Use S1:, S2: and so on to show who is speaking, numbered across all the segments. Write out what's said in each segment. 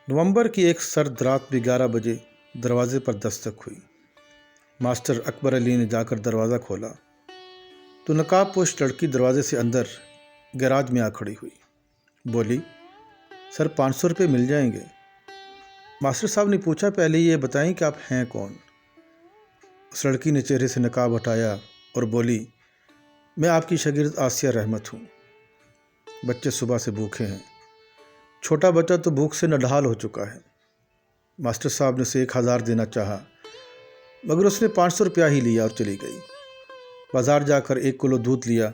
S1: نومبر کی ایک سرد رات میں 11 بجے دروازے پر دستک ہوئی۔ ماسٹر اکبر علی نے جا کر دروازہ کھولا تو نقاب پوش لڑکی دروازے سے اندر گیراج میں آ کھڑی ہوئی۔ بولی، سر 500 روپے مل جائیں گے؟ ماسٹر صاحب نے پوچھا، پہلے یہ بتائیں کہ آپ ہیں کون؟ اس لڑکی نے چہرے سے نقاب ہٹایا اور بولی، میں آپ کی شاگرد آسیہ رحمت ہوں۔ بچے صبح سے بھوکے ہیں۔ چھوٹا بچہ تو بھوک سے نڈھال ہو چکا ہے۔ ماسٹر صاحب نے اسے 1000 دینا چاہا مگر اس نے 500 روپیہ ہی لیا اور چلی گئی۔ بازار جا کر 1 کلو دودھ لیا،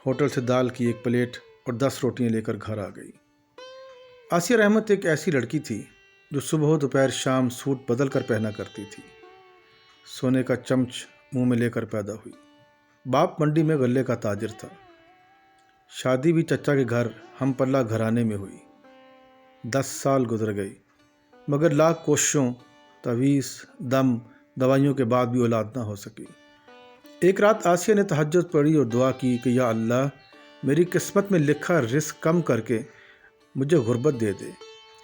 S1: ہوٹل سے دال کی 1 پلیٹ اور 10 روٹیاں لے کر گھر آ گئی۔ آسیہ رحمت ایک ایسی لڑکی تھی جو صبح دوپہر شام سوٹ بدل کر پہنا کرتی تھی۔ سونے کا چمچ منہ میں لے کر پیدا ہوئی۔ باپ منڈی میں غلے کا تاجر تھا۔ شادی بھی چچا کے گھر ہم پلہ گھرانے میں ہوئی۔ 10 سال گزر گئی مگر لاکھ کوششوں، تعویذ، دم، دوائیوں کے بعد بھی اولاد نہ ہو سکی۔ ایک رات آسیہ نے تہجد پڑھی اور دعا کی کہ یا اللہ، میری قسمت میں لکھا رزق کم کر کے مجھے غربت دے دے،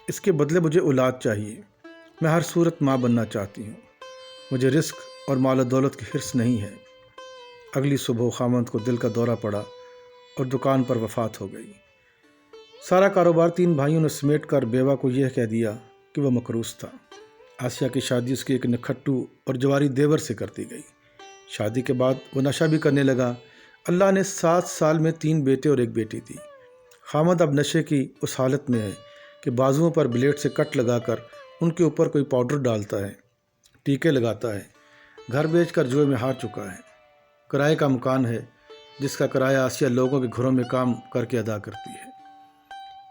S1: اس کے بدلے مجھے اولاد چاہیے۔ میں ہر صورت ماں بننا چاہتی ہوں، مجھے رزق اور مال و دولت کی حرص نہیں ہے۔ اگلی صبح خاوند کو دل کا دورہ پڑا اور دکان پر وفات ہو گئی۔ سارا کاروبار 3 بھائیوں نے سمیٹ کر بیوہ کو یہ کہہ دیا کہ وہ مقروض تھا۔ آسیہ کی شادی اس کے ایک نکھٹو اور جواری دیور سے کر دی گئی۔ شادی کے بعد وہ نشہ بھی کرنے لگا۔ اللہ نے 7 سال میں 3 بیٹے اور 1 بیٹی دی۔ خاوند اب نشے کی اس حالت میں ہے کہ بازوؤں پر بلیڈ سے کٹ لگا کر ان کے اوپر کوئی پاؤڈر ڈالتا ہے، ٹیکے لگاتا ہے۔ گھر بیچ کر جوئے میں ہار چکا ہے۔ کرائے کا مکان ہے جس کا کرایہ آسیہ لوگوں کے گھروں میں کام کر کے ادا کرتی ہے۔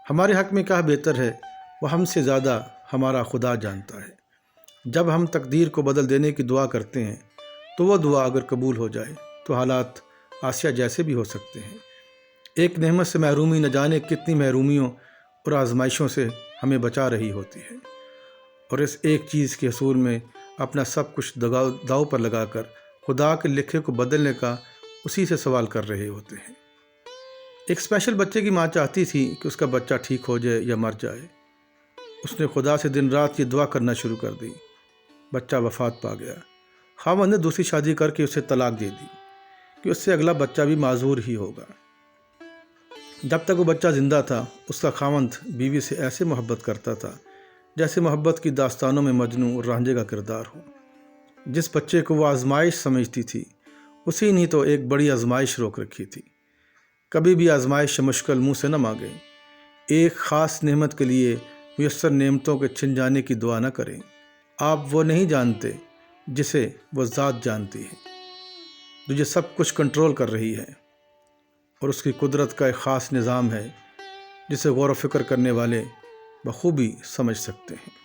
S1: ہمارے حق میں کیا بہتر ہے وہ ہم سے زیادہ ہمارا خدا جانتا ہے۔ جب ہم تقدیر کو بدل دینے کی دعا کرتے ہیں تو وہ دعا اگر قبول ہو جائے تو حالات آسیہ جیسے بھی ہو سکتے ہیں۔ ایک نعمت سے محرومی نہ جانے کتنی محرومیوں اور آزمائشوں سے ہمیں بچا رہی ہوتی ہے، اور اس ایک چیز کے حصول میں اپنا سب کچھ داؤ پر لگا کر خدا کے لکھے کو بدلنے کا اسی سے سوال کر رہے ہوتے ہیں۔ ایک اسپیشل بچے کی ماں چاہتی تھی کہ اس کا بچہ ٹھیک ہو جائے یا مر جائے۔ اس نے خدا سے دن رات یہ دعا کرنا شروع کر دی۔ بچہ وفات پا گیا۔ خاوند نے دوسری شادی کر کے اسے طلاق دے دی کہ اس سے اگلا بچہ بھی معذور ہی ہوگا۔ جب تک وہ بچہ زندہ تھا اس کا خاوند بیوی سے ایسے محبت کرتا تھا جیسے محبت کی داستانوں میں مجنوں اور رانجھے کا کردار ہو۔ جس بچے کو وہ آزمائش سمجھتی تھی اسی نے تو ایک بڑی آزمائش روک رکھی تھی۔ کبھی بھی آزمائش مشکل منہ سے نہ مانگیں۔ ایک خاص نعمت کے لیے میسر نعمتوں کے چھن جانے کی دعا نہ کریں۔ آپ وہ نہیں جانتے جسے وہ ذات جانتی ہے، جو یہ سب کچھ کنٹرول کر رہی ہے، اور اس کی قدرت کا ایک خاص نظام ہے جسے غور و فکر کرنے والے بخوبی سمجھ سکتے ہیں۔